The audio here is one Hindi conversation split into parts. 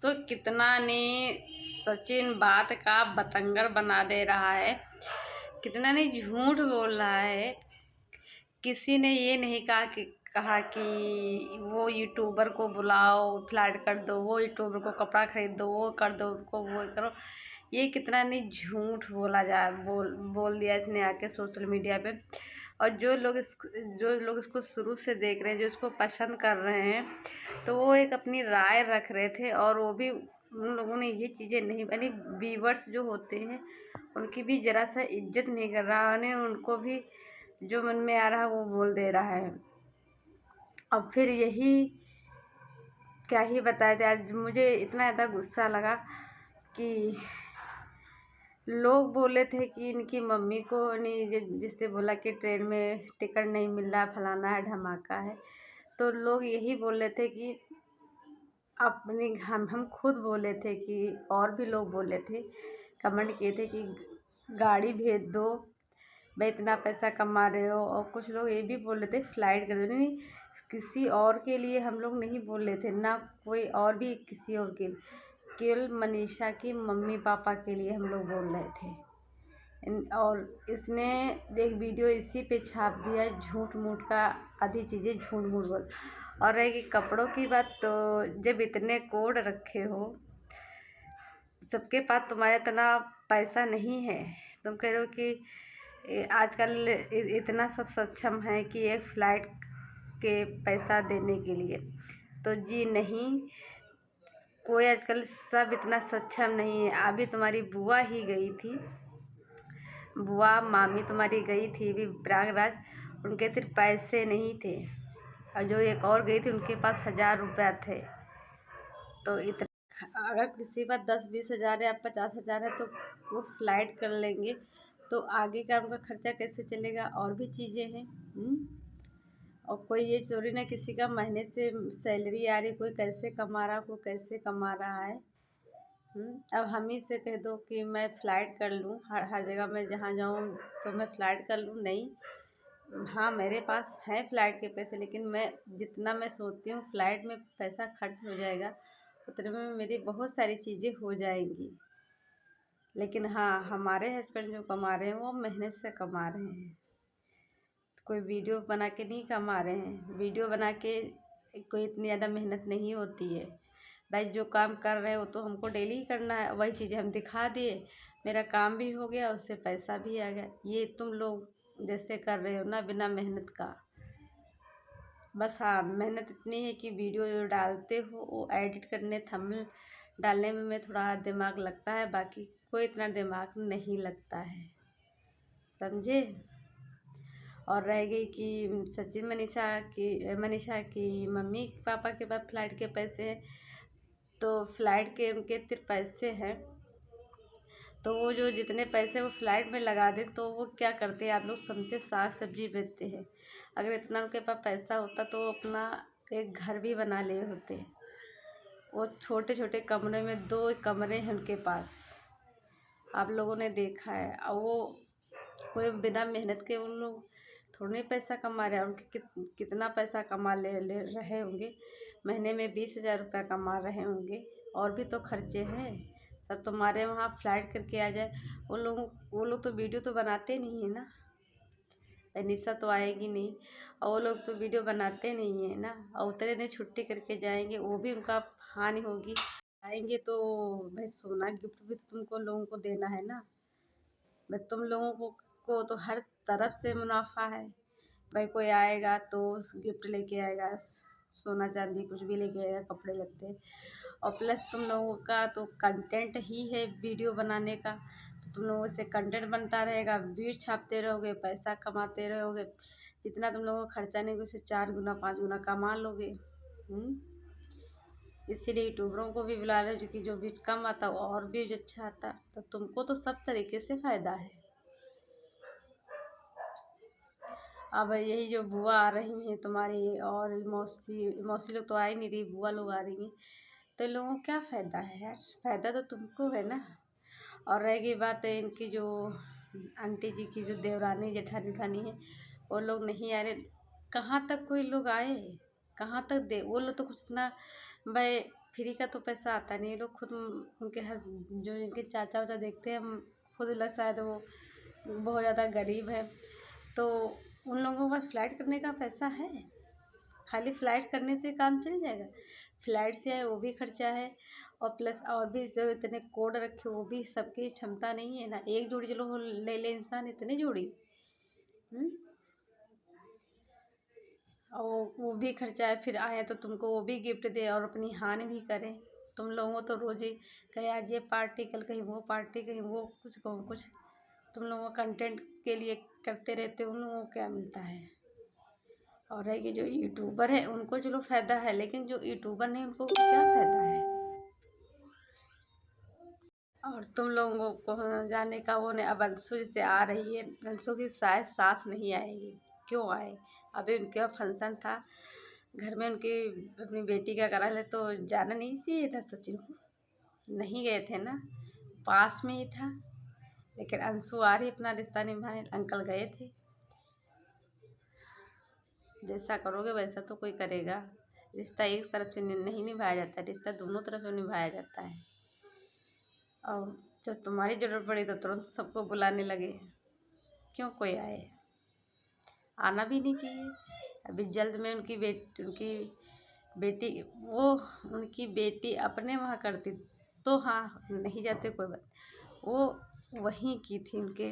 दोस्तों कितना ने सचिन बात का बतंगड़ बना दे रहा है, कितना ने झूठ बोल रहा है। किसी ने ये नहीं कहा कि वो यूट्यूबर को बुलाओ, फ्लैट कर दो, वो यूट्यूबर को कपड़ा खरीद दो, वो कर दो, उनको वो करो। ये कितना ने झूठ बोल दिया इसने आके सोशल मीडिया पे। और जो लोग इसको शुरू से देख रहे हैं, जो इसको पसंद कर रहे हैं, तो वो एक अपनी राय रख रहे थे। और वो भी उन लोगों ने ये चीज़ें नहीं, यानी व्यूवर्स जो होते हैं उनकी भी ज़रा सा इज्जत नहीं कर रहा है, उनको भी जो मन में आ रहा है वो बोल दे रहा है। अब फिर यही क्या ही बताया जाए। आज मुझे इतना ज़्यादा गुस्सा लगा कि लोग बोले थे कि इनकी मम्मी को नहीं, जिससे बोला कि ट्रेन में टिकट नहीं मिल रहा, फलाना है, धमाका है, तो लोग यही बोल रहे थे कि अपनी हम खुद बोले थे कि, और भी लोग बोले थे, कमेंट किए थे कि गाड़ी भेज दो भाई, इतना पैसा कमा रहे हो। और कुछ लोग ये भी बोल रहे थे फ्लाइट कर दो। नहीं, किसी और के लिए हम लोग नहीं बोल रहे थे ना, कोई और भी किसी और के, केवल मनीषा की मम्मी पापा के लिए हम लोग बोल रहे थे। और इसने एक वीडियो इसी पे छाप दिया, झूठ मूठ का, आधी चीज़ें झूठ मूठ बोल। और रहेगी कपड़ों की बात, तो जब इतने कोड रखे हो, सबके पास तुम्हारे इतना पैसा नहीं है, तुम कह रहे हो कि आजकल इतना सब सक्षम है कि एक फ़्लाइट के पैसा देने के लिए, तो जी नहीं, कोई आजकल सब इतना सक्षम नहीं है। अभी तुम्हारी बुआ ही गई थी, बुआ मामी तुम्हारी गई थी भी प्रयागराज, उनके सिर्फ पैसे नहीं थे। और जो एक और गई थी उनके पास 1000 रुपया थे। तो इतना, अगर किसी पास 10-20 हज़ार या 50 हज़ार है तो वो फ्लाइट कर लेंगे, तो आगे का उनका खर्चा कैसे चलेगा, और भी चीज़ें हैं। और कोई ये चोरी ना, किसी का महीने से सैलरी आ रही, कोई कैसे कमा रहा, कोई कैसे कमा रहा है। अब हम ही से कह दो कि मैं फ़्लाइट कर लूँ, हर जगह मैं जहाँ जाऊँ तो मैं फ़्लाइट कर लूँ, नहीं। हाँ, मेरे पास है फ़्लाइट के पैसे, लेकिन मैं जितना मैं सोचती हूँ फ़्लाइट में पैसा खर्च हो जाएगा, उतने में मेरी बहुत सारी चीज़ें हो जाएंगी। लेकिन हाँ, हमारे हस्बैंड जो कमा रहे हैं वो मेहनत से कमा रहे हैं, कोई वीडियो बना के नहीं कमा रहे हैं। वीडियो बना के कोई इतनी ज़्यादा मेहनत नहीं होती है भाई। जो काम कर रहे हो तो हमको डेली ही करना है, वही चीज़ें हम दिखा दिए, मेरा काम भी हो गया, उससे पैसा भी आ गया। ये तुम लोग जैसे कर रहे हो ना बिना मेहनत का, बस हाँ, मेहनत इतनी है कि वीडियो जो डालते हो वो एडिट करने, थंबनेल डालने में थोड़ा दिमाग लगता है, बाकी कोई इतना दिमाग नहीं लगता है, समझे। और रह गई कि सचिन मनीषा की मम्मी पापा के पास फ़्लाइट के पैसे हैं, तो फ़्लाइट के उनके सिर्फ पैसे हैं, तो वो जो जितने पैसे वो फ़्लाइट में लगा दे, तो वो क्या करते हैं आप लोग समझते, साग सब्जी बेचते हैं। अगर इतना उनके पास पैसा होता तो वो अपना एक घर भी बना लिए होते। वो छोटे छोटे कमरे में, 2 कमरे हैं उनके पास, आप लोगों ने देखा है। और वो कोई बिना मेहनत के उन लोग थोड़े पैसा कमा रहे हैं। उनके कितना पैसा कमा ले रहे होंगे, महीने में 20,000 रुपया कमा रहे होंगे, और भी तो खर्चे हैं। सब तुम्हारे वहाँ फ़्लाइट करके आ जाए, वो लोग तो वीडियो तो बनाते नहीं है ना, निशा तो आएगी नहीं, और वो लोग तो वीडियो बनाते नहीं है ना। और उतने दिन छुट्टी करके जाएंगे, वो भी उनका हानि होगी। आएंगे तो भाई सोना गिफ्ट भी तो तुमको लोगों को देना है ना। भाई तुम लोगों को तो हर तरफ से मुनाफा है भाई। कोई आएगा तो गिफ्ट लेके आएगा, सोना चांदी कुछ भी लेके आएगा, कपड़े लगते। और प्लस तुम लोगों का तो कंटेंट ही है वीडियो बनाने का, तो तुम लोगों से कंटेंट बनता रहेगा, व्यू छापते रहोगे, पैसा कमाते रहोगे। जितना तुम लोगों को खर्चा नहीं, उससे 4 गुना 5 गुना कमा लोगे। इसीलिए यूट्यूबरों को भी बुला रहे हो, क्योंकि जो व्यूज कम आता वो और व्यूज अच्छा आता, तो तुमको तो सब तरीके से फ़ायदा है। अब यही जो बुआ आ रही हैं तुम्हारी, और मौसी लोग तो आ ही नहीं रही, बुआ लोग आ रही हैं, तो इन लोगों को क्या फ़ायदा है यार, फ़ायदा तो तुमको है ना। और रह गई बात है इनकी, जो आंटी जी की जो देवरानी जेठानी उठानी है, वो लोग नहीं आ रहे। कहाँ तक कोई लोग आए, कहाँ तक दे, वो लोग तो कुछ इतना भाई फ्री का तो पैसा आता नहीं है। लोग खुद उनके जो इनके चाचा वाचा देखते हैं, हम खुद लग शायद वो बहुत ज़्यादा गरीब है, तो उन लोगों के पास फ्लाइट करने का पैसा है? खाली फ्लाइट करने से काम चल जाएगा? फ्लाइट से आए वो भी खर्चा है, और प्लस और भी जो इतने कोड रखे वो भी सबकी क्षमता नहीं है ना। एक जोड़ी चलो ले ले इंसान, इतनी जोड़ी। हम्म? और वो भी खर्चा है, फिर आए तो तुमको वो भी गिफ्ट दे और अपनी हानि भी करें। तुम लोगों तो रोज ही कहीं आज ये पार्टी, कल कहीं वो पार्टी, कहीं वो कुछ कहूँ कुछ। तुम लोगों कंटेंट के लिए करते रहते हो, उन लोगों को क्या मिलता है? और है कि जो यूट्यूबर है उनको चलो फायदा है, लेकिन जो यूट्यूबर नहीं उनको क्या फायदा है? और तुम लोगों को जाने का वो नहीं। अब अंशु जैसे आ रही है, अंशु की शायद सास नहीं आएगी। क्यों आए? अभी उनके यहाँ फंक्शन था घर में, उनकी अपनी बेटी का करा ले, तो जाना नहीं चाहिए था सचिन को? नहीं गए थे ना, पास में ही था। लेकिन अंशु आ रही अपना रिश्ता निभाने, अंकल गए थे। जैसा करोगे वैसा तो कोई करेगा। रिश्ता एक तरफ से नहीं निभाया जाता, रिश्ता दोनों तरफ से निभाया जाता है। और जब तुम्हारी ज़रूरत पड़ी तो तुरंत सबको बुलाने लगे। क्यों कोई आए? आना भी नहीं चाहिए। अभी जल्द में उनकी बेटी, वो उनकी बेटी अपने वहाँ करती तो हाँ नहीं जाते कोई बात। वो वहीं की थी, उनके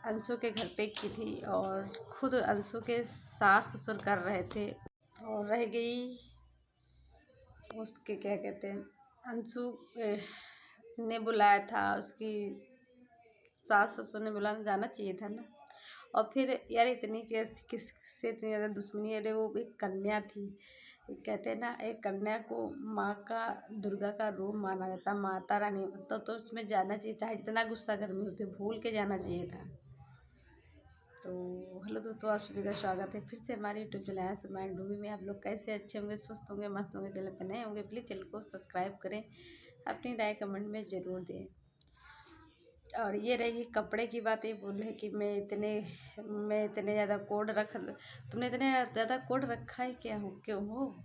अंशु के घर पे की थी, और खुद अंशु के सास ससुर कर रहे थे। और रह गई उसके क्या कहते हैं, अंशु ने बुलाया था, उसकी सास ससुर ने बुलाना, जाना चाहिए था ना। और फिर यार इतनी किससे इतनी ज़्यादा दुश्मनी? अरे वो एक कन्या थी, कहते हैं ना एक कन्या को माँ का, दुर्गा का रूप माना जाता, माता रानी, तो उसमें जाना चाहिए, चाहे जितना गुस्सा घर में होते भूल के जाना चाहिए था। तो हेलो दोस्तों, आप सभी का स्वागत है फिर से हमारे यूट्यूब चैनल है स्माइल डूबी में। आप लोग कैसे? अच्छे होंगे, स्वस्थ होंगे, मस्त होंगे। चैनल पर नए होंगे प्लीज़ चैनल को सब्सक्राइब करें, अपनी राय कमेंट में ज़रूर दें। और ये रही कपड़े की बात, ये बोल रहे कि मैं इतने ज़्यादा कोड रख, तुमने इतने ज़्यादा कोड रखा है क्या? हो क्यों हो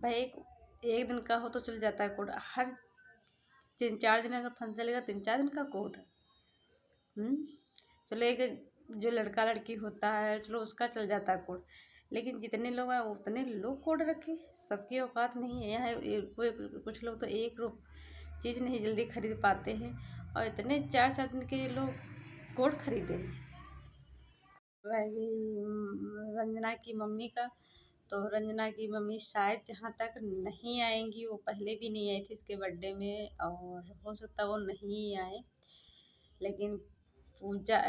भाई? एक दिन का हो तो चल जाता है कोड, हर 3-4 दिन अगर फंक्शन लेगा 3-4 दिन का कोड। चलो एक जो लड़का लड़की होता है चलो उसका चल जाता है कोड, लेकिन जितने लोग हैं उतने लोग कोड रखे। सबकी औकात नहीं है यहाँ। कुछ लोग तो एक चीज़ नहीं जल्दी खरीद पाते हैं, और इतने 4-4 दिन के लोग कोड खरीदे। रह गई रंजना की मम्मी का, तो रंजना की मम्मी शायद जहाँ तक नहीं आएंगी, वो पहले भी नहीं आई थी इसके बर्थडे में, और हो सकता है वो नहीं आए। लेकिन पूजा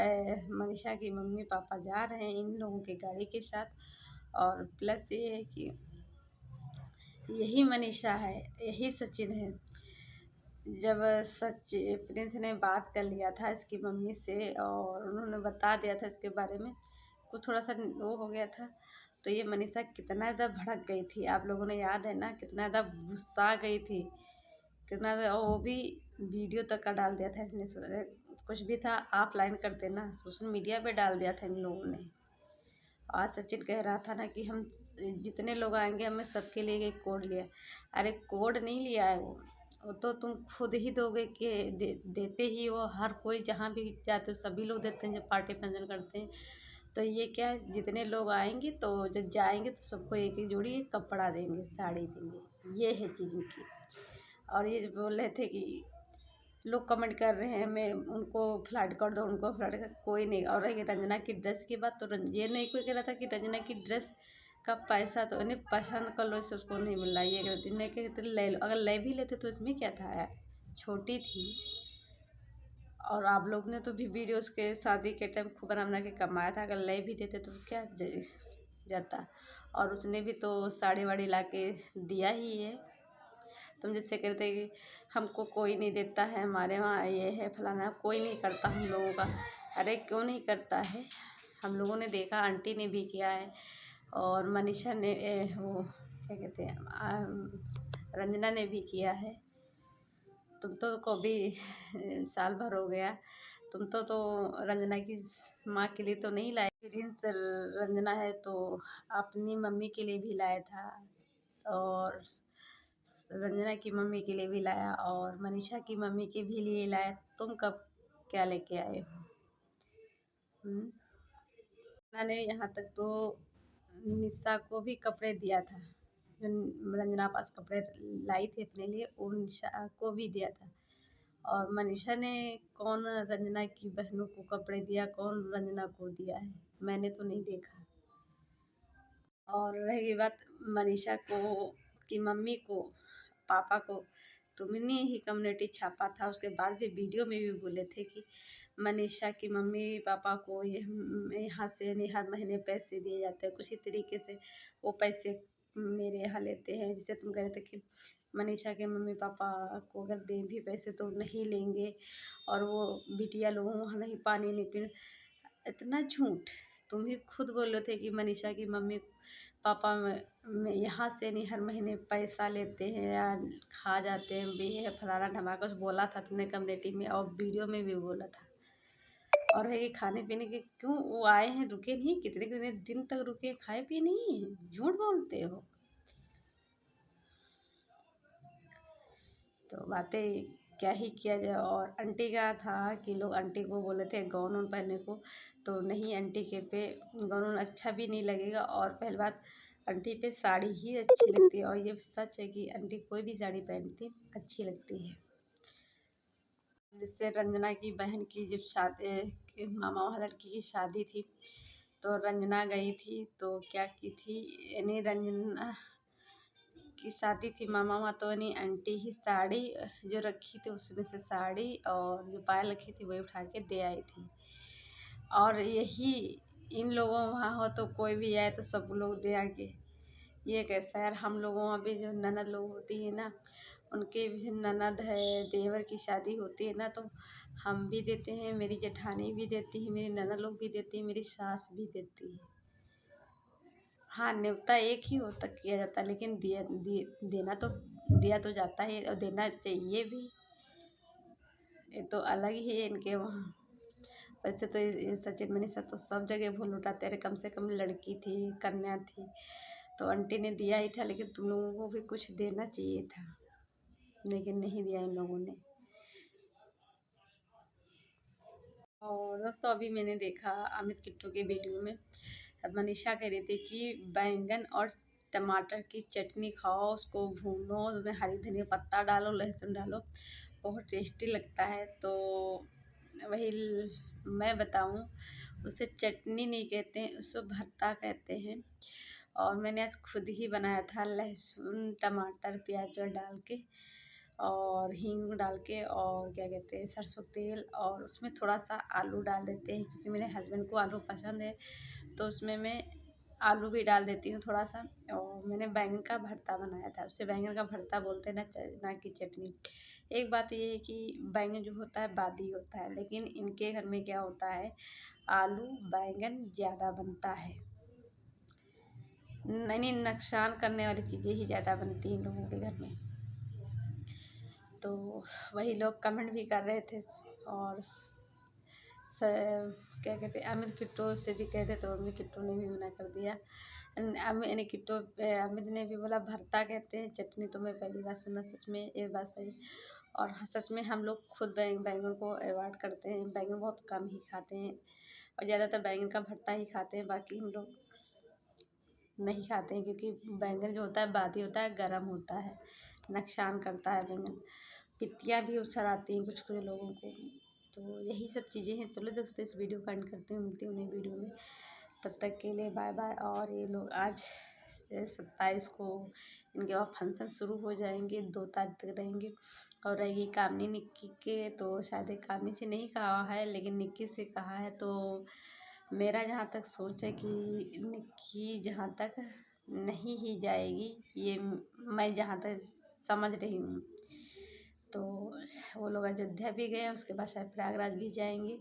मनीषा की मम्मी पापा जा रहे हैं इन लोगों की गाड़ी के साथ। और प्लस ये है कि यही मनीषा है, यही सचिन है। जब प्रिंस ने बात कर लिया था इसकी मम्मी से, और उन्होंने बता दिया था इसके बारे में, कुछ थोड़ा सा वो हो गया था, तो ये मनीषा कितना ज़्यादा भड़क गई थी। आप लोगों ने याद है ना, कितना ज़्यादा गुस्सा गई थी, कितना ज़्यादा। और वो भी वीडियो तक का डाल दिया था इसने, कुछ भी था ऑफलाइन करते ना, सोशल मीडिया पे डाल दिया था इन लोगों ने। आज सचिन कह रहा था ना कि हम जितने लोग आएंगे हमें सबके लिए एक कोड लिया। अरे कोड नहीं लिया है वो तो तुम खुद ही दोगे कि देते ही वो, हर कोई जहाँ भी जाते हो सभी लोग देते हैं जब पार्टी फंक्शन करते हैं। तो ये क्या है, जितने लोग आएंगे तो जब जाएंगे तो सबको एक एक जोड़ी कपड़ा देंगे, साड़ी देंगे, ये है चीज़ इनकी। और ये बोल रहे थे कि लोग कमेंट कर रहे हैं मैं उनको फ्लैट कर दो, उनको फ्लैट कर, कोई नहीं। और रही रंजना की ड्रेस की बात, तो ये नहीं कोई कह रहा था कि रंजना की ड्रेस का पैसा तो इन्हें पसंद कर लो, इससे उसको नहीं मिल रहा। ये कहते तो ले लो, अगर ले भी लेते तो इसमें क्या था यार, छोटी थी। और आप लोग ने तो भी वीडियोस के शादी के टाइम खूब बना बना के कमाया था, अगर ले भी देते तो क्या जाता। और उसने भी तो साड़ी वाड़ी ला के दिया ही है। तुम जिससे कहते कि हमको कोई नहीं देता है, हमारे वहाँ ये है फलाना, कोई नहीं करता हम लोगों का। अरे क्यों नहीं करता है? हम लोगों ने देखा, आंटी ने भी किया है, और मनीषा ने वो क्या कहते हैं रंजना ने भी किया है। तुम तो को भी साल भर हो गया, तुम तो रंजना की माँ के लिए तो नहीं लाए। प्रिंस रंजना है तो अपनी मम्मी के लिए भी लाया था, और रंजना की मम्मी के लिए भी लाया और मनीषा की मम्मी के भी लिए लाया। तुम कब क्या लेके आए हो? मैंने यहाँ तक तो निशा को भी कपड़े दिया था, जो रंजना पास कपड़े लाई थी अपने लिए, वो निशा को भी दिया था। और मनीषा ने कौन रंजना की बहनों को कपड़े दिया, कौन रंजना को दिया है, मैंने तो नहीं देखा। और रही बात मनीषा को की मम्मी को, पापा को, तुमने ही कम्युनिटी छापा था, उसके बाद भी वीडियो में भी बोले थे कि मनीषा की मम्मी पापा को ये यहाँ से नहीं हर महीने पैसे दिए जाते हैं, कुछ ही तरीके से वो पैसे मेरे यहाँ लेते हैं। जिसे तुम कह रहे थे कि मनीषा के मम्मी पापा को अगर दें भी पैसे तो नहीं लेंगे, और वो बिटिया लोगों वहाँ नहीं पानी नहीं पीने, इतना झूठ। तुम ही खुद बोले थे कि मनीषा की मम्मी पापा में यहाँ से नहीं हर महीने पैसा लेते हैं या खा जाते हैं, भी है फलाना ढमाका, कुछ बोला था तुमने कम्युनिटी में और वीडियो में भी बोला था। और है कि खाने पीने के क्यों वो आए हैं, रुके नहीं, कितने कितने दिन तक रुके, खाए पिए नहीं, झूठ बोलते हो। तो बातें क्या ही किया जाए। और आंटी का था कि लोग आंटी को बोले थे गाउन उन पहनने को, तो नहीं, आंटी के पे गाउन अच्छा भी नहीं लगेगा। और पहली बात, आंटी पे साड़ी ही अच्छी लगती है, और ये सच है कि आंटी कोई भी साड़ी पहनती अच्छी लगती है। जिससे रंजना की बहन की जब शादी, मामा वहाँ लड़की की शादी थी, तो रंजना गई थी, तो क्या की थी, यानी रंजना की शादी थी मामा वहाँ, तो यानी आंटी ही साड़ी जो रखी थी उसमें से साड़ी और जो पायल रखी थी वही उठा के दे आई थी। और यही इन लोगों वहाँ हो तो कोई भी आए तो सब लोग दे आगे, ये कैसा यार। हम लोगों वहाँ भी जो ननद लोग होती है ना, उनके भी ननद है देवर की शादी होती है ना, तो हम भी देते हैं, मेरी जेठानी भी देती है, मेरी ननद लोग भी देती है, मेरी सास भी देती है। हाँ, न्योता एक ही होता किया जाता है, लेकिन देना तो दिया तो जाता है और देना चाहिए भी। ये तो अलग ही है इनके वहाँ। वैसे तो ये सचिन मनीषा तो सब जगह भूल लुटाते रहे, कम से कम लड़की थी, कन्या थी, तो आंटी ने दिया ही था, लेकिन तुम लोगों को भी कुछ देना चाहिए था, लेकिन नहीं दिया इन लोगों ने। और दोस्तों अभी मैंने देखा अमित किट्टू के वीडियो में मनीषा कह रही थी कि बैंगन और टमाटर की चटनी खाओ, उसको भूनो, उसमें हरी धनिया पत्ता डालो, लहसुन डालो, बहुत टेस्टी लगता है। तो वही मैं बताऊं, उसे चटनी नहीं कहते हैं, उसको भरता कहते हैं। और मैंने आज खुद ही बनाया था, लहसुन टमाटर प्याज डाल के और हींग डाल के, और क्या कहते हैं सरसों तेल, और उसमें थोड़ा सा आलू डाल देते हैं क्योंकि मेरे हस्बैंड को आलू पसंद है, तो उसमें मैं आलू भी डाल देती हूँ थोड़ा सा। और मैंने बैंगन का भरता बनाया था, उसे बैंगन का भरता बोलते हैं ना कि चटनी। एक बात ये है कि बैंगन जो होता है बादी होता है, लेकिन इनके घर में क्या होता है, आलू बैंगन ज़्यादा बनता है, नहीं नुकसान करने वाली चीज़ें ही ज़्यादा बनती हैं इन लोगों के घर में। तो वही लोग कमेंट भी कर रहे थे, और क्या कहते हैं अमित किट्टू से भी कहते, तो अमित किट्टू ने भी मना कर दिया। अमित किट्टू अमित ने भी बोला भरता कहते हैं, चटनी तो मैं पहली बार सुना, सच में ये बात सही। और सच में हम लोग खुद बैंगन को अवॉइड करते हैं, बैंगन बहुत कम ही खाते हैं, और ज़्यादातर बैंगन का भरता ही खाते हैं, बाकी हम लोग नहीं खाते हैं, क्योंकि बैंगन जो होता है बादी होता है, गर्म होता है, नुकसान करता है बैंगन, पित्तियाँ भी उछल आती हैं कुछ कुछ लोगों को। तो यही सब चीज़ें हैं। चलो दोस्तों इस वीडियो को एंड करती हूँ, मिलती हूँ नई वीडियो में, तब तक के लिए बाय बाय। और ये लोग आज 27 को इनके वहाँ फंक्शन शुरू हो जाएंगे, 2 तारीख तक रहेंगे। और रहेगी कामनी निक्की के, तो शायद कामनी से नहीं कहा है लेकिन निक्की से कहा है, तो मेरा जहाँ तक सोच है कि निक्की जहाँ तक नहीं ही जाएगी, ये मैं जहाँ तक समझ रही हूँ। तो वो लोग अयोध्या भी गए, उसके बाद शायद प्रयागराज भी जाएंगे।